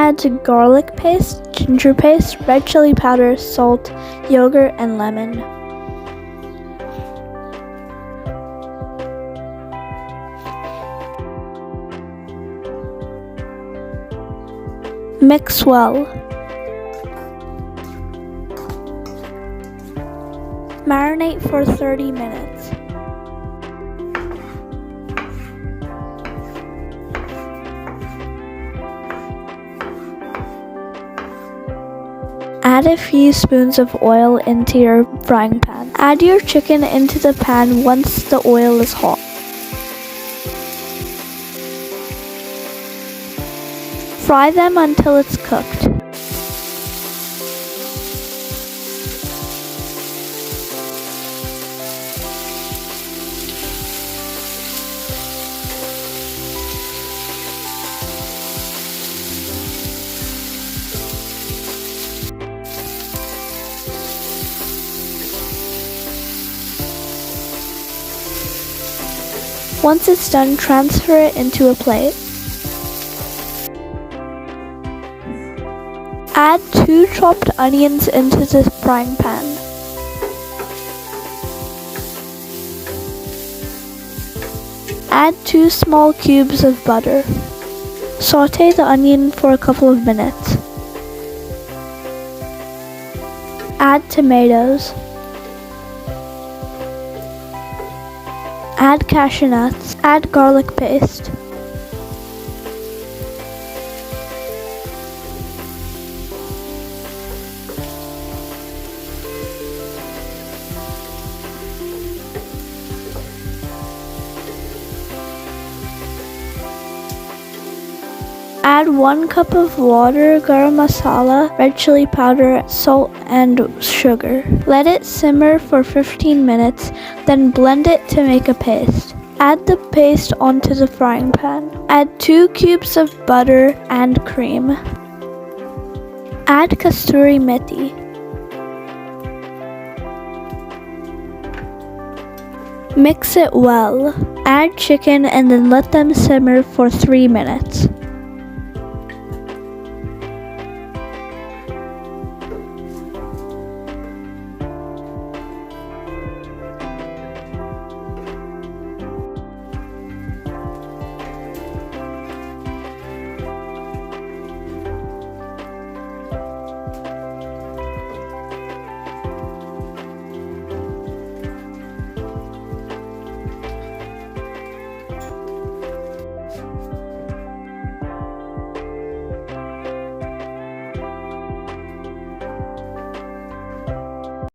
Add garlic paste, ginger paste, red chili powder, salt, yogurt, and lemon. Mix well. Marinate for 30 minutes. Add a few spoons of oil into your frying pan. Add your chicken into the pan once the oil is hot. Fry them until it's cooked. Once it's done, transfer it into a plate. Add 2 chopped onions into the frying pan. Add 2 small cubes of butter. Sauté the onion for a couple of minutes. Add tomatoes. Add cashew nuts. Add garlic paste. Add 1 cup of water, garam masala, red chili powder, salt, and sugar. Let it simmer for 15 minutes, then blend it to make a paste. Add the paste onto the frying pan. Add 2 cubes of butter and cream. Add kasturi methi. Mix it well. Add chicken and then let them simmer for 3 minutes.